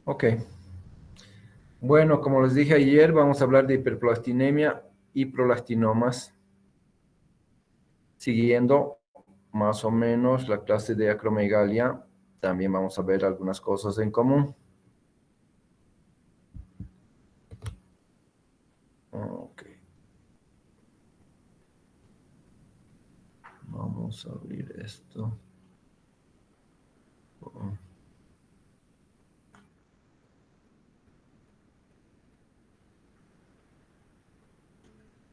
Ok. Bueno, como les dije ayer, vamos a hablar de hiperprolactinemia y prolactinomas, siguiendo más o menos la clase de acromegalia. También vamos a ver algunas cosas en común. Ok. Vamos a abrir esto.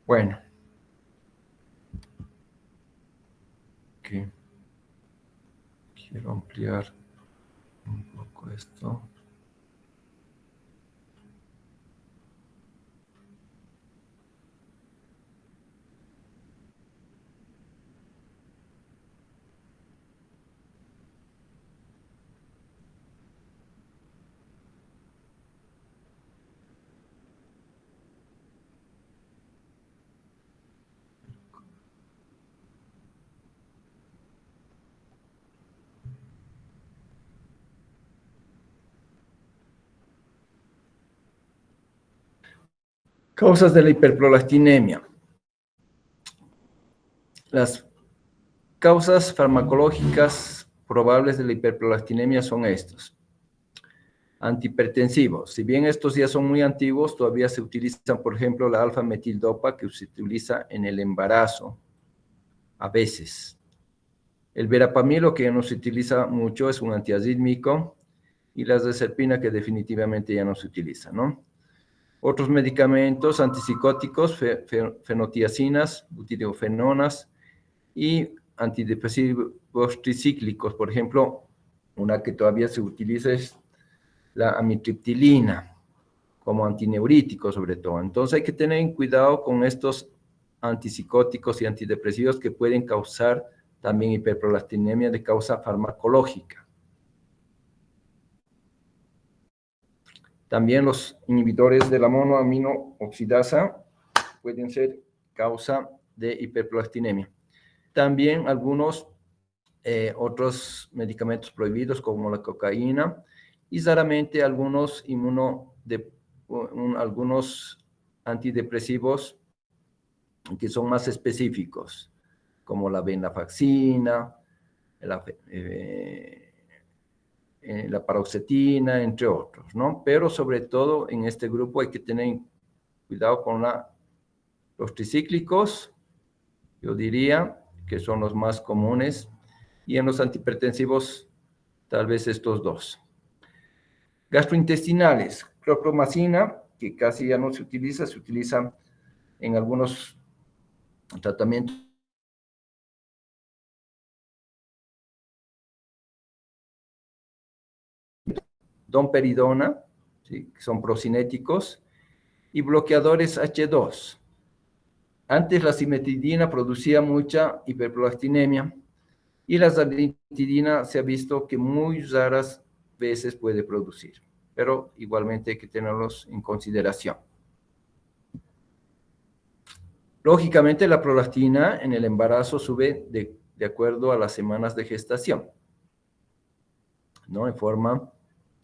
Bueno. Ok. Quiero ampliar un poco esto. Causas de la hiperprolactinemia. Las causas farmacológicas probables de la hiperprolactinemia son estos. Antihipertensivos. Si bien estos ya son muy antiguos, todavía se utilizan, por ejemplo, la alfa-metildopa, que se utiliza en el embarazo, a veces. El verapamilo, que no se utiliza mucho, es un antiarrítmico, y la azathioprina, que definitivamente ya no se utiliza, ¿no? Otros medicamentos antipsicóticos, fenotiacinas, butirofenonas y antidepresivos tricíclicos. Por ejemplo, una que todavía se utiliza es la amitriptilina, como antineurítico sobre todo. Entonces hay que tener cuidado con estos antipsicóticos y antidepresivos que pueden causar también hiperprolactinemia de causa farmacológica. También los inhibidores de la monoamino oxidasa pueden ser causa de hiperprolactinemia. También algunos otros medicamentos prohibidos como la cocaína y raramente algunos algunos antidepresivos que son más específicos, como la venlafaxina, la paroxetina, entre otros, ¿no? Pero sobre todo en este grupo hay que tener cuidado con los tricíclicos, yo diría que son los más comunes, y en los antihipertensivos tal vez estos dos. Gastrointestinales, clorpromacina, que casi ya no se utiliza en algunos tratamientos. Domperidona, ¿sí?, que son procinéticos, y bloqueadores H2. Antes la cimetidina producía mucha hiperprolactinemia, y la ranitidina se ha visto que muy raras veces puede producir, pero igualmente hay que tenerlos en consideración. Lógicamente, la prolactina en el embarazo sube de acuerdo a las semanas de gestación, ¿no? En forma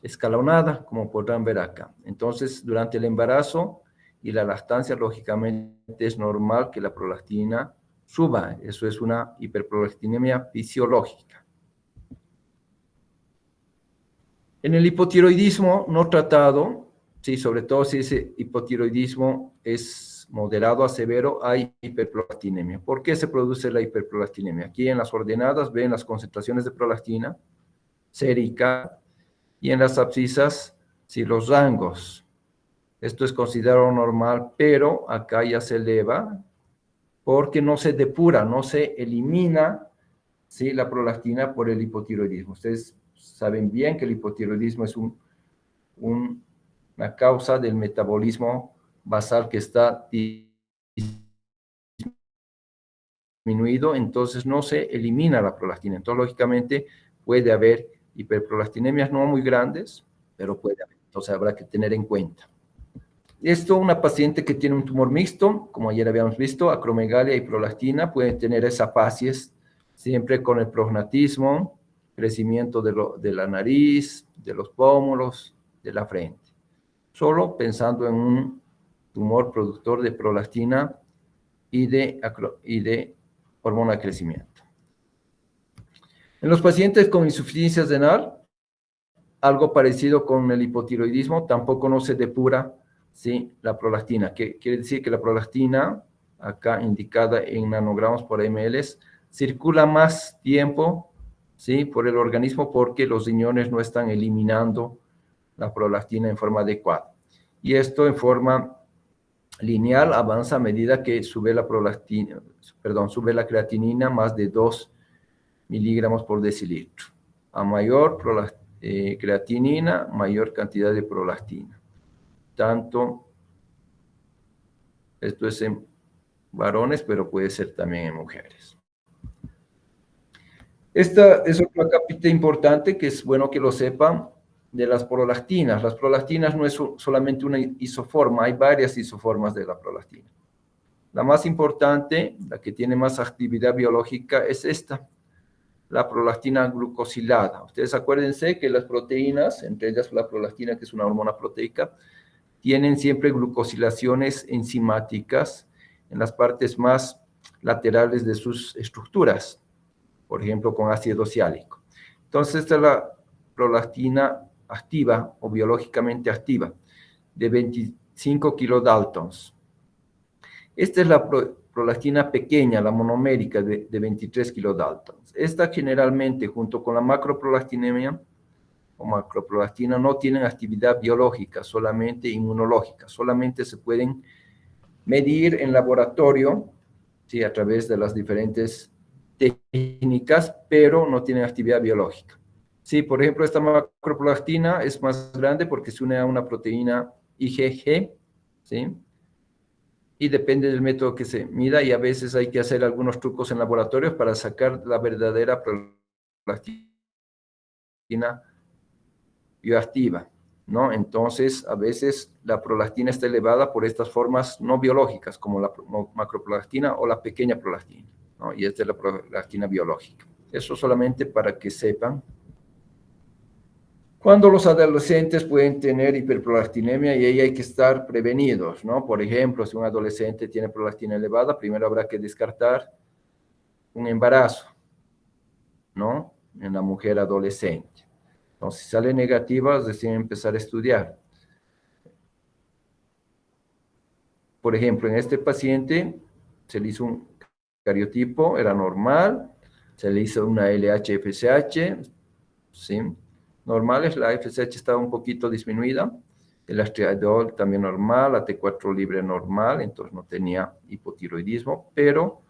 escalonada, como podrán ver acá. Entonces, durante el embarazo y la lactancia, lógicamente es normal que la prolactina suba. Eso es una hiperprolactinemia fisiológica. En el hipotiroidismo no tratado, sí, sobre todo si ese hipotiroidismo es moderado a severo, hay hiperprolactinemia. ¿Por qué se produce la hiperprolactinemia? Aquí en las ordenadas ven las concentraciones de prolactina sérica y en las abscisas, sí, los rangos. Esto es considerado normal, pero acá ya se eleva porque no se depura, no se elimina, ¿sí?, la prolactina por el hipotiroidismo. Ustedes saben bien que el hipotiroidismo es una causa del metabolismo basal que está disminuido, entonces no se elimina la prolactina. Entonces, lógicamente, puede haber hiperprolactinemias no muy grandes, pero puede haber. Entonces, habrá que tener en cuenta. Esto, una paciente que tiene un tumor mixto, como ayer habíamos visto, acromegalia y prolactina, pueden tener esa facies siempre con el prognatismo, crecimiento de la nariz, de los pómulos, de la frente, solo pensando en un tumor productor de prolactina y de hormona de crecimiento. En los pacientes con insuficiencia renal, algo parecido con el hipotiroidismo, tampoco no se depura, ¿sí?, la prolactina, que quiere decir que la prolactina, acá indicada en nanogramos por ml, circula más tiempo, ¿sí?, por el organismo porque los riñones no están eliminando la prolactina en forma adecuada. Y esto en forma lineal avanza a medida que sube la prolactina, sube la creatinina más de 2 miligramos por decilitro. A mayor creatinina, mayor cantidad de prolactina. Tanto, esto es en varones, pero puede ser también en mujeres. Esta es otra capita importante que es bueno que lo sepan de las prolactinas. Las prolactinas no es solamente una isoforma, hay varias isoformas de la prolactina. La más importante, la que tiene más actividad biológica, es esta, la prolactina glucosilada. Ustedes acuérdense que las proteínas, entre ellas la prolactina, que es una hormona proteica, tienen siempre glucosilaciones enzimáticas en las partes más laterales de sus estructuras, por ejemplo, con ácido siálico. Entonces, esta es la prolactina activa o biológicamente activa, de 25 kilodaltons. Esta es la prolactina pequeña, la monomérica, de 23 kilodaltons. Esta generalmente, junto con la macroprolactinemia o macroprolactina, no tienen actividad biológica, solamente inmunológica. Solamente se pueden medir en laboratorio, ¿sí?, a través de las diferentes técnicas, pero no tienen actividad biológica. Sí, por ejemplo, esta macroprolactina es más grande porque se une a una proteína IgG, ¿sí?, y depende del método que se mida, y a veces hay que hacer algunos trucos en laboratorios para sacar la verdadera prolactina bioactiva, ¿no? Entonces, a veces la prolactina está elevada por estas formas no biológicas, como la macroprolactina o la pequeña prolactina, ¿no? Y esta es la prolactina biológica. Eso solamente para que sepan. Cuando los adolescentes pueden tener hiperprolactinemia, y ahí hay que estar prevenidos, ¿no? Por ejemplo, si un adolescente tiene prolactina elevada, primero habrá que descartar un embarazo, ¿no?, en la mujer adolescente. Entonces, si sale negativa, recién empezar a estudiar. Por ejemplo, en este paciente se le hizo un cariotipo, era normal, se le hizo una LH-FSH, ¿sí?, normales, la FSH estaba un poquito disminuida, el estriadol también normal, la T4 libre normal, entonces no tenía hipotiroidismo, pero,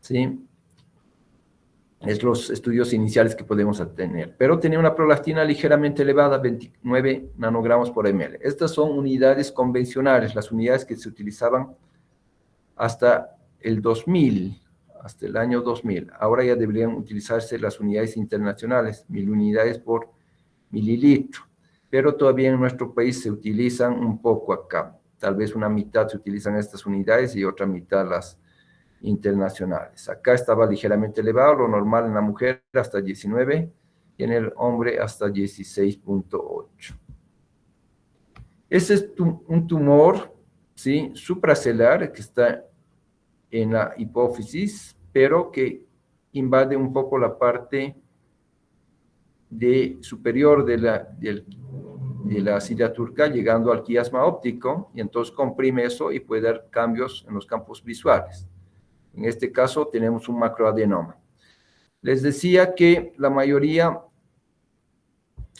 ¿sí?, es los estudios iniciales que podemos tener. Pero tenía una prolactina ligeramente elevada, 29 nanogramos por ml. Estas son unidades convencionales, las unidades que se utilizaban hasta el 2000, hasta el año 2000. Ahora ya deberían utilizarse las unidades internacionales, 1000 unidades por mililitro. Pero todavía en nuestro país se utilizan un poco acá. Tal vez una mitad se utilizan estas unidades y otra mitad las internacionales. Acá estaba ligeramente elevado, lo normal en la mujer hasta 19 y en el hombre hasta 16.8. Ese es un tumor, ¿sí?, supracelular que está en la hipófisis, pero que invade un poco la parte superior de la cila turca, llegando al quiasma óptico, y entonces comprime eso y puede dar cambios en los campos visuales. En este caso tenemos un macroadenoma. Les decía que la mayoría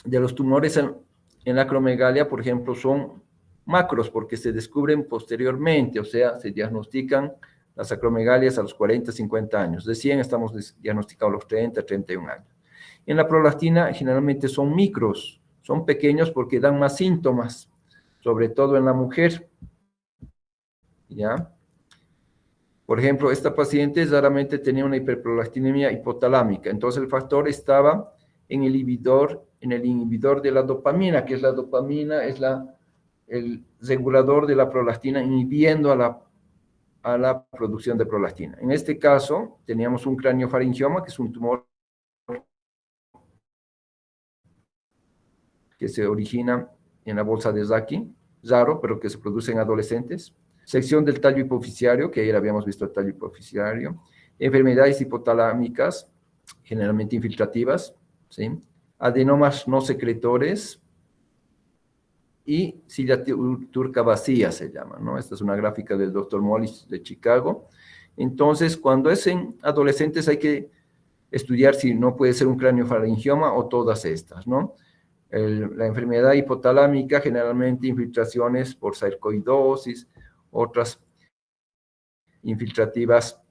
de los tumores en la acromegalia, por ejemplo, son macros porque se descubren posteriormente, o sea, se diagnostican las acromegalias a los 40, 50 años. De 100 estamos diagnosticados a los 30, 31 años. En la prolactina generalmente son micros, son pequeños porque dan más síntomas, sobre todo en la mujer, ¿ya? Por ejemplo, esta paciente raramente tenía una hiperprolactinemia hipotalámica, entonces el factor estaba en el inhibidor de la dopamina, que es la dopamina, es el regulador de la prolactina, inhibiendo a la producción de prolactina. En este caso, teníamos un craniofaringioma, que es un tumor que se origina en la bolsa de Zaki, raro, pero que se produce en adolescentes. Sección del tallo hipoficiario, que ayer habíamos visto el tallo hipoficiario. Enfermedades hipotalámicas, generalmente infiltrativas, ¿sí? Adenomas no secretores y silla turca vacía se llama, ¿no? Esta es una gráfica del doctor Mollis de Chicago. Entonces, cuando es en adolescentes hay que estudiar si no puede ser un craniofaringioma o todas estas, ¿no? La enfermedad hipotalámica, generalmente infiltraciones por sarcoidosis, otras infiltrativas,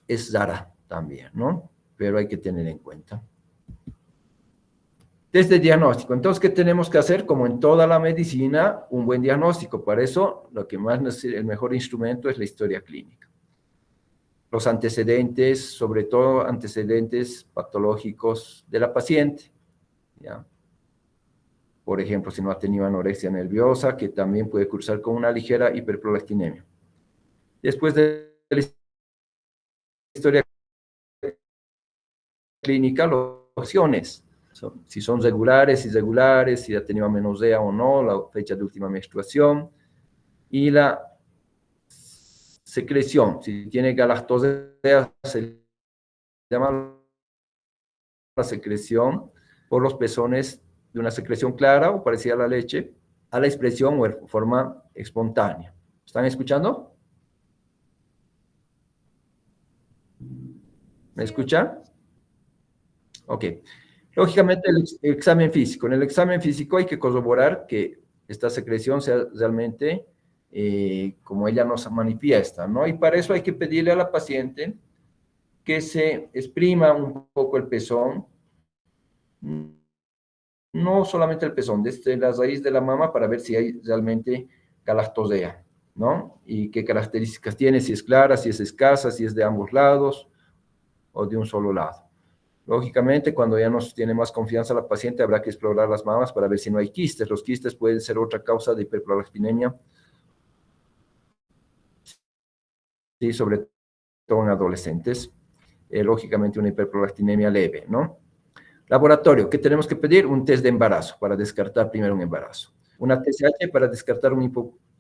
es rara también, ¿no? Pero hay que tener en cuenta. Desde diagnóstico, entonces, ¿qué tenemos que hacer? Como en toda la medicina, un buen diagnóstico. Para eso, lo que más el mejor instrumento es la historia clínica. Los antecedentes, sobre todo antecedentes patológicos de la paciente, ¿ya? Por ejemplo, si no ha tenido anorexia nerviosa, que también puede cursar con una ligera hiperprolactinemia. Después de la historia clínica, las opciones, si son regulares, irregulares, si ha tenido amenorrea o no, la fecha de última menstruación, y la secreción, si tiene galactosea, se llama la secreción por los pezones de una secreción clara o parecida a la leche, a la expresión o en forma espontánea. ¿Están escuchando? ¿Me escuchan? Ok. Lógicamente, el examen físico. En el examen físico hay que corroborar que esta secreción sea realmente como ella nos manifiesta, ¿no? Y para eso hay que pedirle a la paciente que se exprima un poco el pezón, no solamente el pezón, desde la raíz de la mama para ver si hay realmente galactosea, ¿no? Y qué características tiene, si es clara, si es escasa, si es de ambos lados o de un solo lado. Lógicamente, cuando ya nos tiene más confianza la paciente, habrá que explorar las mamas para ver si no hay quistes. Los quistes pueden ser otra causa de hiperprolactinemia, sí, sobre todo en adolescentes. Lógicamente, una hiperprolactinemia leve, ¿no? Laboratorio, ¿qué tenemos que pedir? Un test de embarazo para descartar primero un embarazo. Una TSH para descartar un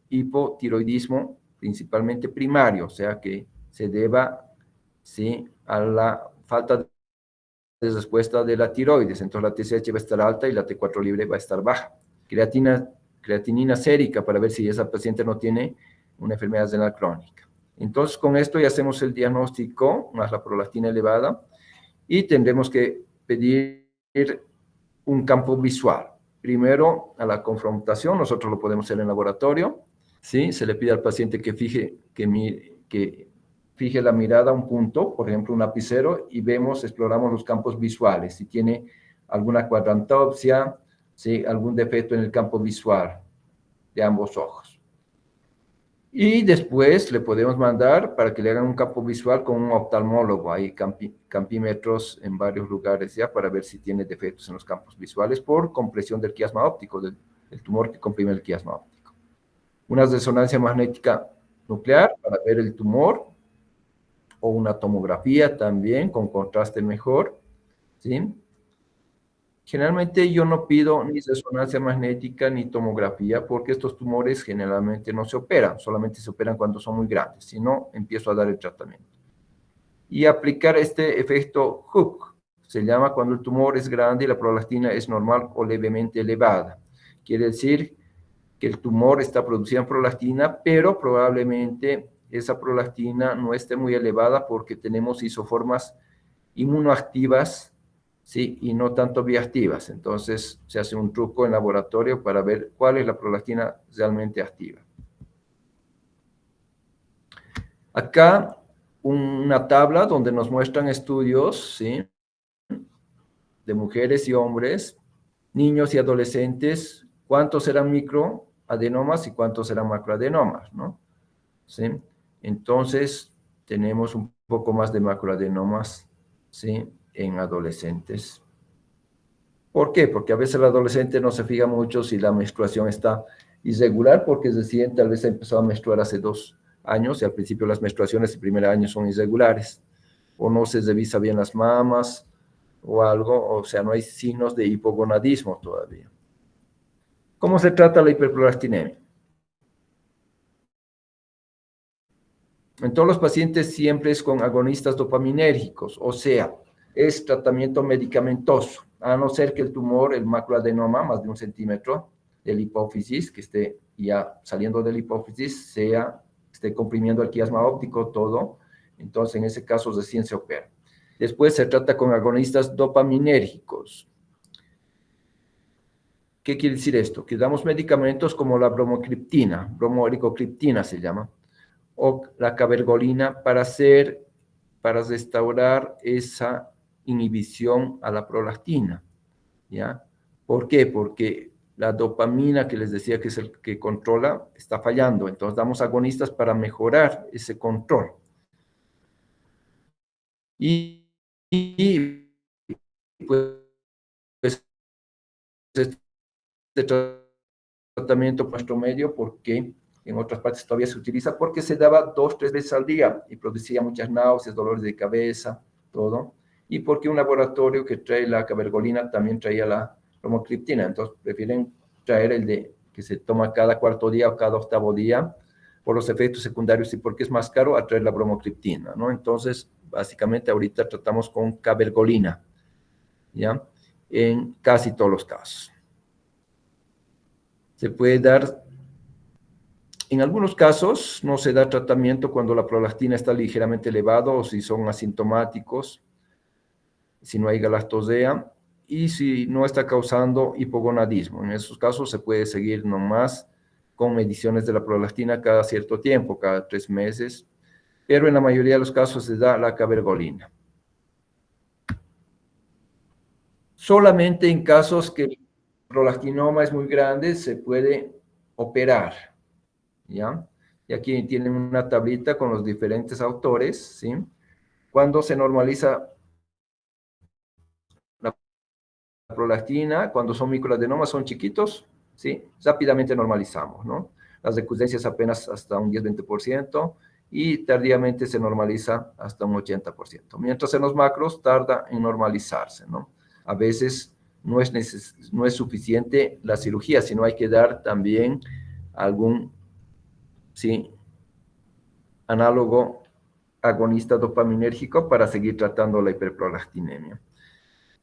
hipotiroidismo, principalmente primario, o sea que se deba, ¿sí?, a la falta de respuesta de la tiroides. Entonces la TSH va a estar alta y la T4 libre va a estar baja. Creatinina sérica para ver si esa paciente no tiene una enfermedad renal crónica. Entonces con esto ya hacemos el diagnóstico, más la prolactina elevada, y tendremos que pedir un campo visual. Primero, a la confrontación, nosotros lo podemos hacer en laboratorio, ¿sí? Se le pide al paciente que fije la mirada a un punto, por ejemplo, un lapicero, y exploramos los campos visuales, si tiene alguna cuadrantopsia, ¿sí?, algún defecto en el campo visual de ambos ojos. Y después le podemos mandar para que le hagan un campo visual con un oftalmólogo. Hay campímetros en varios lugares ya para ver si tiene defectos en los campos visuales por compresión del quiasma óptico, del tumor que comprime el quiasma óptico. Una resonancia magnética nuclear para ver el tumor, o una tomografía también con contraste mejor, ¿sí? Generalmente yo no pido ni resonancia magnética ni tomografía porque estos tumores generalmente no se operan, solamente se operan cuando son muy grandes, si no, empiezo a dar el tratamiento. Y aplicar este efecto Hook, se llama cuando el tumor es grande y la prolactina es normal o levemente elevada. Quiere decir que el tumor está produciendo prolactina, pero probablemente esa prolactina no esté muy elevada porque tenemos isoformas inmunoactivas, ¿sí?, y no tanto bioactivas. Entonces se hace un truco en laboratorio para ver cuál es la prolactina realmente activa. Acá una tabla donde nos muestran estudios, ¿sí?, de mujeres y hombres, niños y adolescentes, cuántos eran microadenomas y cuántos eran macroadenomas, ¿no? ¿Sí? Entonces, tenemos un poco más de macroadenomas, ¿sí?, en adolescentes. ¿Por qué? Porque a veces el adolescente no se fija mucho si la menstruación está irregular, porque recién tal vez ha empezado a menstruar hace 2 años y al principio las menstruaciones del primer año son irregulares, o no se revisa bien las mamas o algo, o sea, no hay signos de hipogonadismo todavía. ¿Cómo se trata la hiperprolastinemia? En todos los pacientes siempre es con agonistas dopaminérgicos, o sea, es tratamiento medicamentoso, a no ser que el tumor, el macroadenoma, más de 1 centímetro de la hipófisis, que esté ya saliendo de la hipófisis, esté comprimiendo el quiasma óptico, todo. Entonces, en ese caso, recién se opera. Después se trata con agonistas dopaminérgicos. ¿Qué quiere decir esto? Que damos medicamentos como la bromocriptina, bromoericocriptina se llama, o la cabergolina para restaurar esa inhibición a la prolactina, ¿ya? ¿Por qué? Porque la dopamina que les decía que es el que controla está fallando, entonces damos agonistas para mejorar ese control. Y pues este tratamiento nuestro medio porque en otras partes todavía se utiliza porque se daba 2-3 veces al día y producía muchas náuseas, dolores de cabeza, todo. Y porque un laboratorio que trae la cabergolina también traía la bromocriptina, entonces prefieren traer el de que se toma cada cuarto día o cada octavo día por los efectos secundarios y porque es más caro a traer la bromocriptina, ¿no? Entonces, básicamente ahorita tratamos con cabergolina, ¿ya? En casi todos los casos. Se puede dar, en algunos casos no se da tratamiento cuando la prolactina está ligeramente elevada o si son asintomáticos, si no hay galactosea y si no está causando hipogonadismo. En esos casos se puede seguir nomás con mediciones de la prolactina cada cierto tiempo, cada 3 meses, pero en la mayoría de los casos se da la cabergolina. Solamente en casos que el prolactinoma es muy grande se puede operar, ¿ya? Y aquí tienen una tablita con los diferentes autores, ¿sí? Cuando se normaliza la prolactina, cuando son microadenomas, son chiquitos, ¿sí? Rápidamente normalizamos, ¿no? Las recurrencias apenas hasta un 10-20% y tardíamente se normaliza hasta un 80%. Mientras en los macros tarda en normalizarse, ¿no? A veces no es suficiente la cirugía, sino hay que dar también algún, ¿sí? Análogo agonista dopaminérgico para seguir tratando la hiperprolastinemia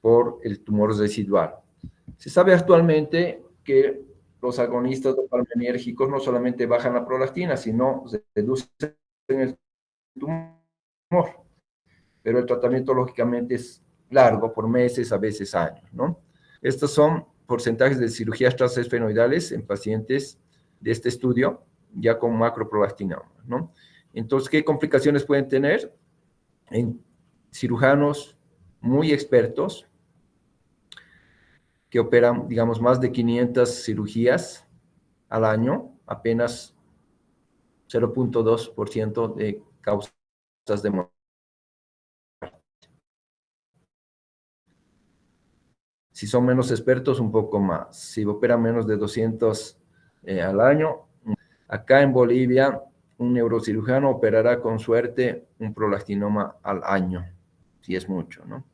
por el tumor residual. Se sabe actualmente que los agonistas dopaminérgicos no solamente bajan la prolactina, sino reducen el tumor, pero el tratamiento lógicamente es largo, por meses, a veces años, ¿no? Estos son porcentajes de cirugías transesfenoidales en pacientes de este estudio, ya con macroprolactinoma, ¿no? Entonces, ¿qué complicaciones pueden tener? En cirujanos muy expertos que operan, digamos, más de 500 cirugías al año, apenas 0.2% de causas de muerte. Si son menos expertos, un poco más. Si operan menos de 200 al año, acá en Bolivia, un neurocirujano operará con suerte un prolactinoma al año, si es mucho, ¿no?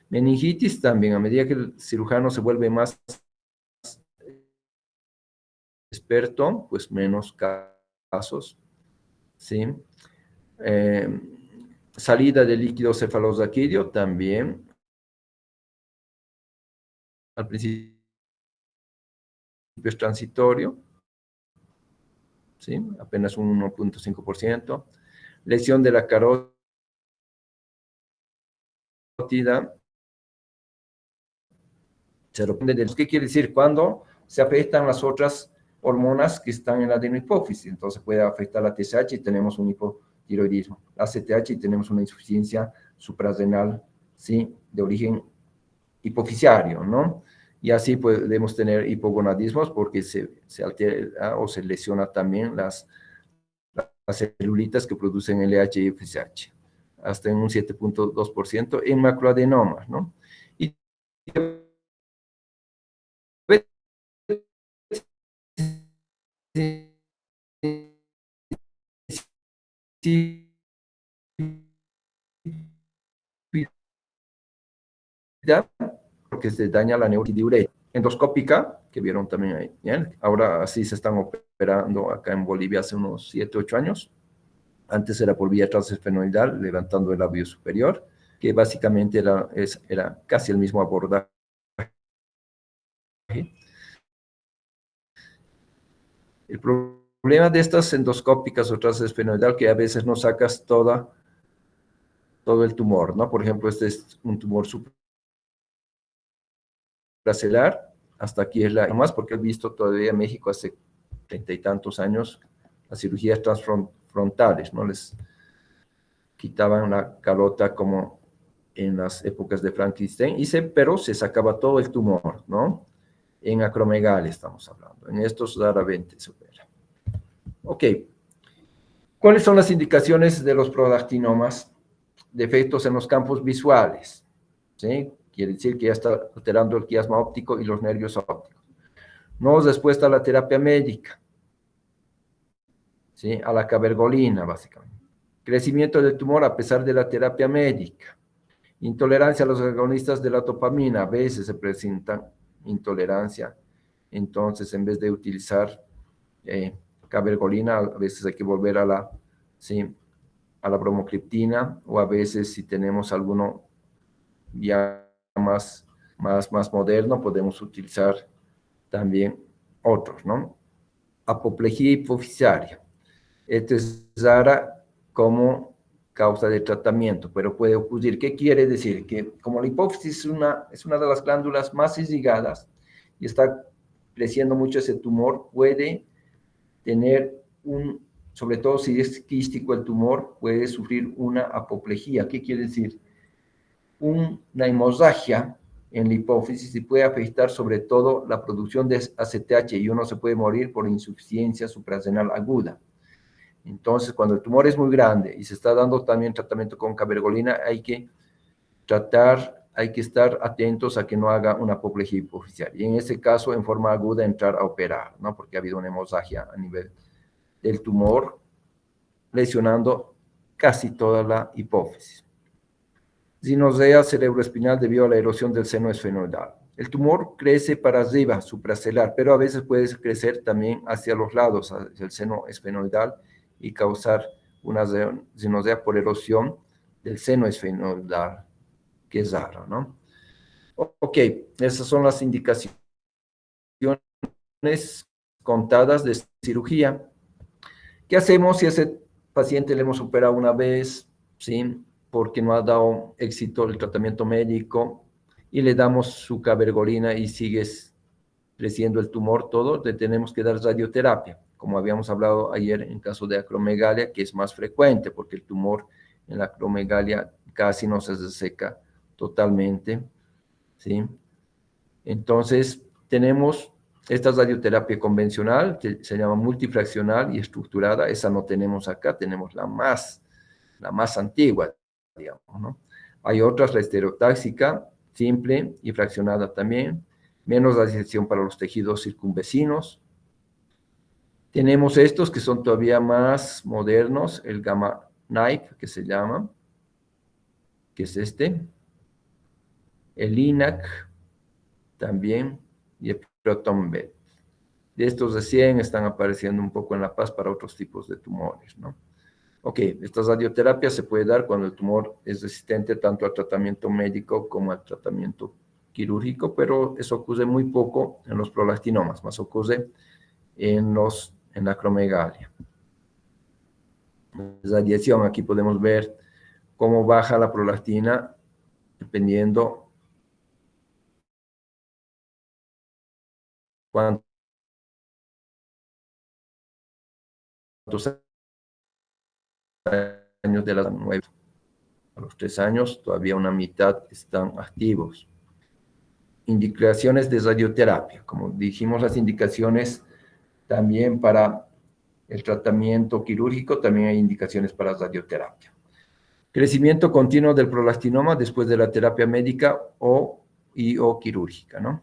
Meningitis también, a medida que el cirujano se vuelve más experto, pues menos casos, ¿sí? Eh, salida de líquido cefalorraquídeo también, al principio es transitorio, ¿sí? Apenas un 1.5%. Lesión de la carótida, ¿qué quiere decir? Cuando se afectan las otras hormonas que están en la adenohipófisis, entonces puede afectar la TSH y tenemos un hipotiroidismo, la CTH y tenemos una insuficiencia suprarrenal, ¿sí? De origen hipofisiario, ¿no? Y así podemos tener hipogonadismos porque se altera o se lesiona también las celulitas que producen LH y FSH, hasta en un 7.2% en macroadenomas, ¿no? Y porque se daña la neurodiuresis. endoscópica, que vieron también ahí. ¿Bien? Ahora así se están operando acá en Bolivia hace unos 7, 8 años. Antes era por vía transesfenoidal, levantando el labio superior, que básicamente era casi el mismo abordaje. El problema de estas endoscópicas o transesfenoidal que a veces no sacas todo el tumor, ¿no? Por ejemplo, este es un tumor supracelular, hasta aquí es la más, porque he visto todavía en México hace 30 y tantos años las cirugías transfrontales, ¿no? Les quitaban la calota como en las épocas de Frankenstein, pero se sacaba todo el tumor, ¿no? En acromegalia estamos hablando, en estos raramente se opera. Ok, ¿cuáles son las indicaciones de los prolactinomas? Defectos en los campos visuales, ¿sí? Quiere decir que ya está alterando el quiasma óptico y los nervios ópticos. No respuesta a la terapia médica, ¿sí? A la cabergolina, básicamente. Crecimiento del tumor a pesar de la terapia médica. Intolerancia a los agonistas de la dopamina. A veces se presenta intolerancia. Entonces, en vez de utilizar cabergolina, a veces hay que volver ¿sí? a la bromocriptina, o a veces si tenemos alguno ya más moderno, podemos utilizar también otros, ¿no? Apoplejía hipoficiaria. Esto es rara como causa de tratamiento, pero puede ocurrir. ¿Qué quiere decir? Que como la hipófisis es una de las glándulas más irrigadas y está creciendo mucho ese tumor, puede tener sobre todo si es quístico el tumor, puede sufrir una apoplejía. ¿Qué quiere decir? Una hemorragia en la hipófisis y puede afectar sobre todo la producción de ACTH y uno se puede morir por insuficiencia suprarrenal aguda. Entonces, cuando el tumor es muy grande y se está dando también tratamiento con cabergolina, hay que estar atentos a que no haga una apoplejía hipoficial. Y en ese caso, en forma aguda, entrar a operar, ¿no? Porque ha habido una hemorragia a nivel del tumor, lesionando casi toda la hipófisis. Sinosea cerebroespinal debido a la erosión del seno esfenoidal. El tumor crece para arriba, supracelular, pero a veces puede crecer también hacia los lados, hacia el seno esfenoidal, y causar una sinosea por erosión del seno esfenoidal, que es raro, ¿no? Ok, esas son las indicaciones contadas de cirugía. ¿Qué hacemos si a ese paciente le hemos operado una vez, ¿sí? Porque no ha dado éxito el tratamiento médico y le damos su cabergolina y sigue creciendo el tumor, todo, le tenemos que dar radioterapia, como habíamos hablado ayer en caso de acromegalia, que es más frecuente porque el tumor en la acromegalia casi no se reseca totalmente, ¿sí? Entonces, tenemos esta radioterapia convencional, que se llama multifraccional y estructurada. Esa no tenemos acá, tenemos la más antigua, digamos, ¿no? Hay otras, la estereotáxica, simple y fraccionada también, menos radiación para los tejidos circunvecinos. Tenemos estos que son todavía más modernos, el gamma knife, que se llama, que es este, el INAC también, y el proton beam. De estos recién están apareciendo un poco en La Paz para otros tipos de tumores, ¿no? Ok, esta radioterapia se puede dar cuando el tumor es resistente tanto al tratamiento médico como al tratamiento quirúrgico, pero eso ocurre muy poco en los prolactinomas, más ocurre en la acromegalia. Radiación, aquí podemos ver cómo baja la prolactina dependiendo cuántos años de las 9. A los 3 años, todavía una mitad están activos. Indicaciones de radioterapia. Como dijimos, las indicaciones también para el tratamiento quirúrgico, también hay indicaciones para radioterapia. Crecimiento continuo del prolactinoma después de la terapia médica o quirúrgica, ¿no?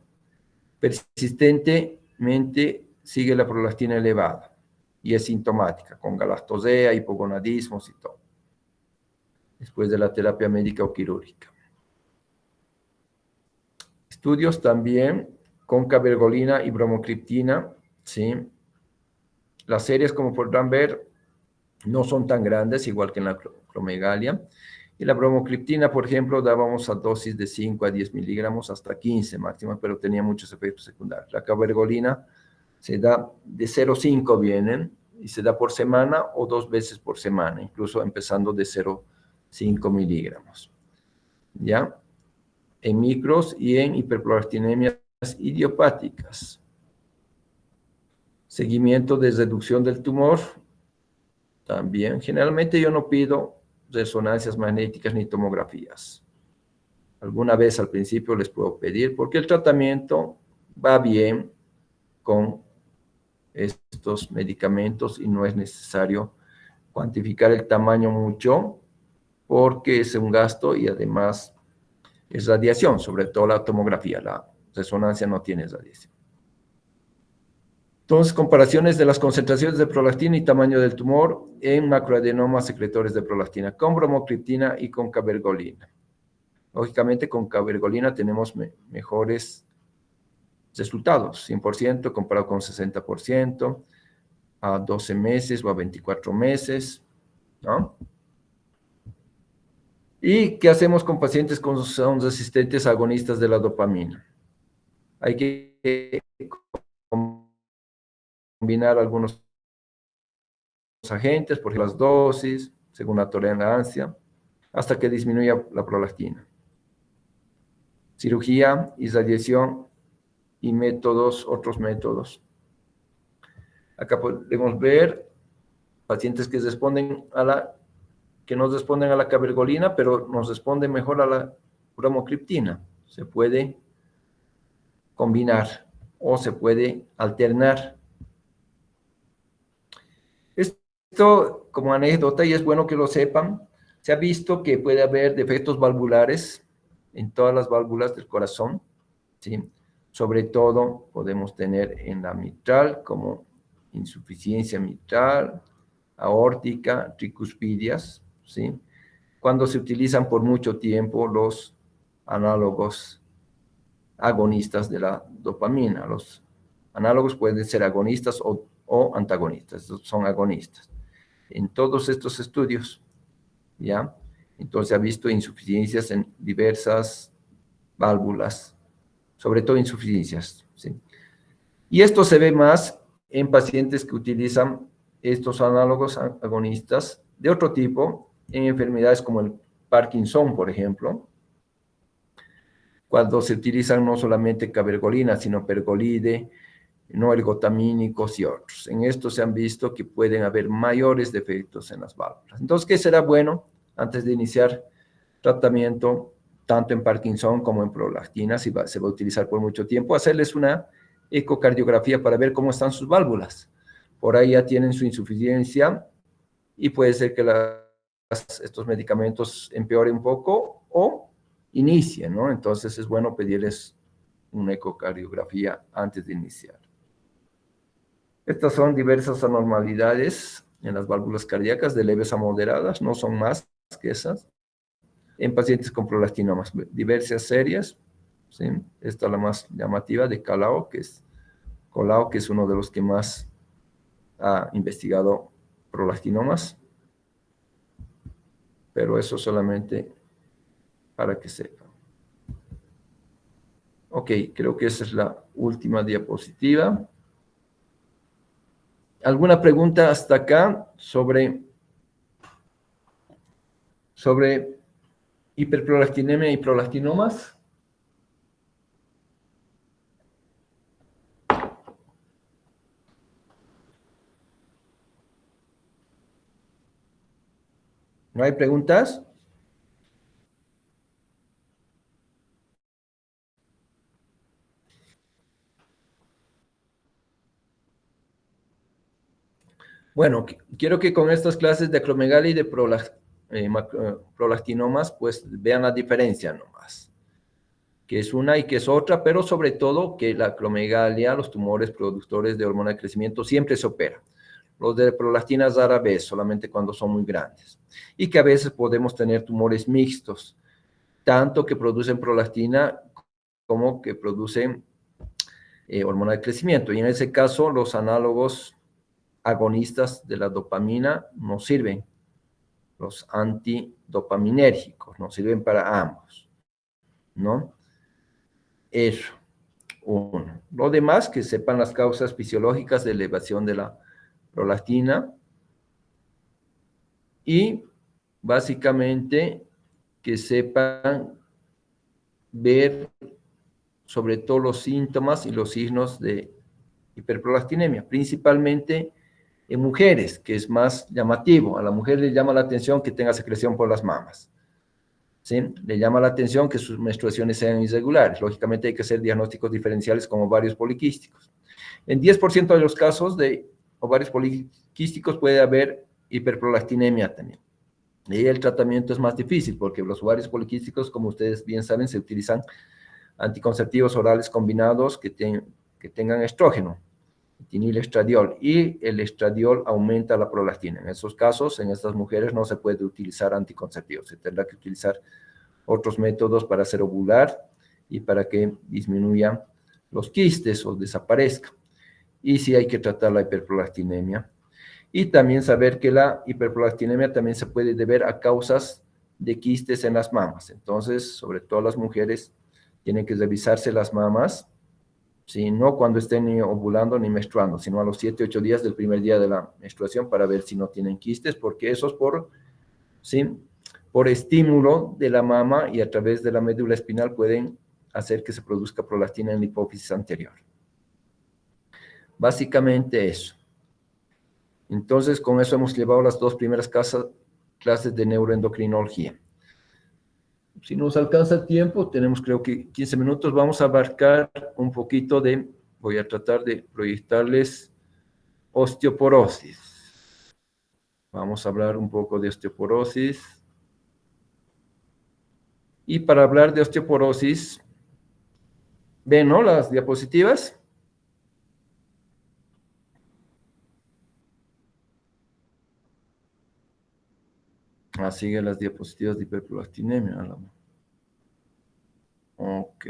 Persistentemente sigue la prolactina elevada y es sintomática, con galactosea, hipogonadismos y todo, después de la terapia médica o quirúrgica. Estudios también con cabergolina y bromocriptina, ¿sí? Las series, como podrán ver, no son tan grandes, igual que en la acromegalia. Y la bromocriptina, por ejemplo, dábamos a dosis de 5 a 10 miligramos hasta 15 máxima, pero tenía muchos efectos secundarios. La cabergolina se da de 0,5 vienen, y se da por semana o 2 veces por semana, incluso empezando de 0,5 miligramos. ¿Ya? En micros y en hiperprolactinemias idiopáticas. Seguimiento de reducción del tumor. También, generalmente yo no pido resonancias magnéticas ni tomografías. Alguna vez al principio les puedo pedir porque el tratamiento va bien con estos medicamentos y no es necesario cuantificar el tamaño mucho porque es un gasto y además es radiación, sobre todo la tomografía. La resonancia no tiene radiación. Entonces, comparaciones de las concentraciones de prolactina y tamaño del tumor en macroadenomas secretores de prolactina con bromocriptina y con cabergolina. Lógicamente, con cabergolina tenemos mejores resultados, 100% comparado con 60%, a 12 meses o a 24 meses, ¿no? ¿Y qué hacemos con pacientes que son resistentes a agonistas de la dopamina? Hay que combinar algunos agentes, por ejemplo, las dosis, según la tolerancia, hasta que disminuya la prolactina. Cirugía, irradiación y métodos, otros métodos. Acá podemos ver pacientes que no responden a la cabergolina, pero nos responden mejor a la bromocriptina. Se puede combinar o se puede alternar. Esto como anécdota, y es bueno que lo sepan, se ha visto que puede haber defectos valvulares en todas las válvulas del corazón, ¿sí? Sobre todo podemos tener en la mitral como insuficiencia mitral, aórtica, tricuspidias, ¿sí? Cuando se utilizan por mucho tiempo los análogos agonistas de la dopamina. Los análogos pueden ser agonistas o antagonistas, son agonistas. En todos estos estudios, ¿ya? Entonces se ha visto insuficiencias en diversas válvulas, sobre todo insuficiencias, ¿sí? Y esto se ve más en pacientes que utilizan estos análogos agonistas de otro tipo, en enfermedades como el Parkinson, por ejemplo, cuando se utilizan no solamente cabergolina, sino pergolide, no ergotamínicos y otros. En esto se han visto que pueden haber mayores defectos en las válvulas. Entonces, ¿qué será bueno antes de iniciar tratamiento, tanto en Parkinson como en prolactina, si se va a utilizar por mucho tiempo? Hacerles una ecocardiografía para ver cómo están sus válvulas. Por ahí ya tienen su insuficiencia y puede ser que estos medicamentos empeoren un poco o inicien, ¿no? Entonces es bueno pedirles una ecocardiografía antes de iniciar. Estas son diversas anormalidades en las válvulas cardíacas de leves a moderadas, no son más que esas. En pacientes con prolactinomas, diversas series, ¿sí? Esta es la más llamativa de Colau, que es uno de los que más ha investigado prolactinomas, pero eso solamente para que sepan. Ok, creo que esa es la última diapositiva. ¿Alguna pregunta hasta acá sobre hiperprolactinemia y prolactinomas? ¿No hay preguntas? Bueno, quiero que con estas clases de acromegalia y de prolactinomas, pues vean la diferencia nomás, que es una y que es otra, pero sobre todo que la acromegalia, los tumores productores de hormona de crecimiento, siempre se operan. Los de prolactina rara vez, solamente cuando son muy grandes. Y que a veces podemos tener tumores mixtos, tanto que producen prolactina como que producen hormona de crecimiento. Y en ese caso, los análogos agonistas de la dopamina no sirven. Los antidopaminérgicos no sirven para ambos, ¿no? Eso, uno. Lo demás, que sepan las causas fisiológicas de elevación de la prolactina y básicamente que sepan ver sobre todo los síntomas y los signos de hiperprolactinemia, principalmente en mujeres, que es más llamativo. A la mujer le llama la atención que tenga secreción por las mamas. ¿Sí? Le llama la atención que sus menstruaciones sean irregulares. Lógicamente hay que hacer diagnósticos diferenciales como ovarios poliquísticos. En 10% de los casos de ovarios poliquísticos puede haber hiperprolactinemia también. Y el tratamiento es más difícil porque los ovarios poliquísticos, como ustedes bien saben, se utilizan anticonceptivos orales combinados que tengan estrógeno, estradiol, y el estradiol aumenta la prolactina. En esos casos, en estas mujeres no se puede utilizar anticonceptivos, se tendrá que utilizar otros métodos para hacer ovular y para que disminuyan los quistes o desaparezcan. Y sí hay que tratar la hiperprolactinemia. Y también saber que la hiperprolactinemia también se puede deber a causas de quistes en las mamas. Entonces, sobre todo las mujeres tienen que revisarse las mamas, ¿sí? No cuando estén ni ovulando ni menstruando, sino a los 7, 8 días del primer día de la menstruación para ver si no tienen quistes, porque eso es ¿sí? Por estímulo de la mama y a través de la médula espinal pueden hacer que se produzca prolactina en la hipófisis anterior. Básicamente eso. Entonces, con eso hemos llevado las 2 primeras clases de neuroendocrinología. Si nos alcanza el tiempo, tenemos creo que 15 minutos, vamos a abarcar un poquito voy a tratar de proyectarles osteoporosis. Vamos a hablar un poco de osteoporosis. Y para hablar de osteoporosis, ven, ¿no? Las diapositivas. Siguen las diapositivas de hiperprolactinemia. Ok.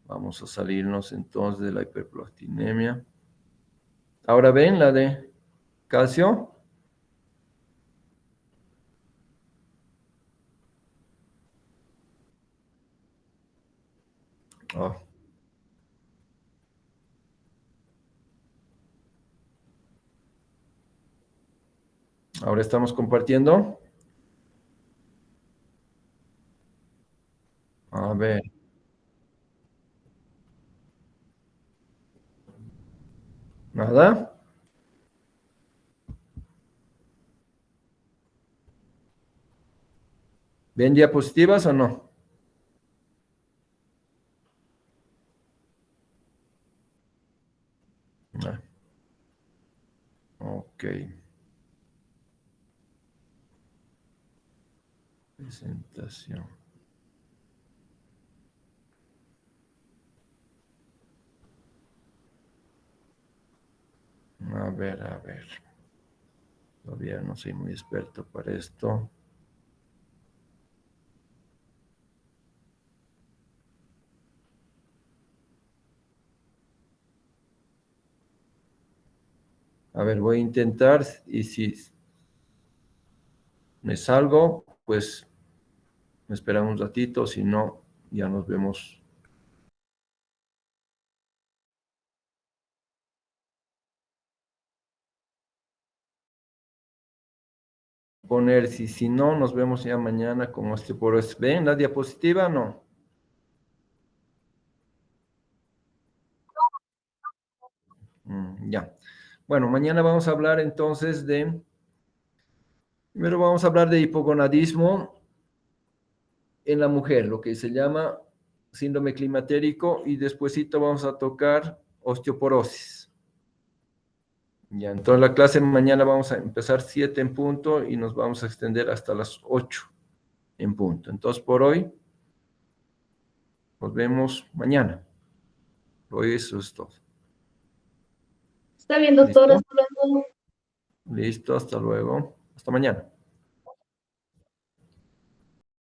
Vamos a salirnos entonces de la hiperprolactinemia. Ahora ven la de calcio. Oh. Ahora estamos compartiendo. A ver. ¿Nada? ¿Ven diapositivas o no? Ok. Presentación. A ver, a ver. Todavía no soy muy experto para esto. A ver, voy a intentar y si me salgo, pues me esperan un ratito, si no, ya nos vemos. Poner, si no, nos vemos ya mañana con osteoporosis. ¿Ven la diapositiva? No. Ya. Bueno, mañana vamos a hablar entonces primero vamos a hablar de hipogonadismo en la mujer, lo que se llama síndrome climatérico, y despuesito vamos a tocar osteoporosis. Ya, entonces la clase mañana vamos a empezar 7 en punto y nos vamos a extender hasta las 8 en punto. Entonces por hoy nos vemos mañana. Hoy eso es todo. Está bien, doctor. ¿Listo? Hasta luego. Listo, hasta luego. Hasta mañana.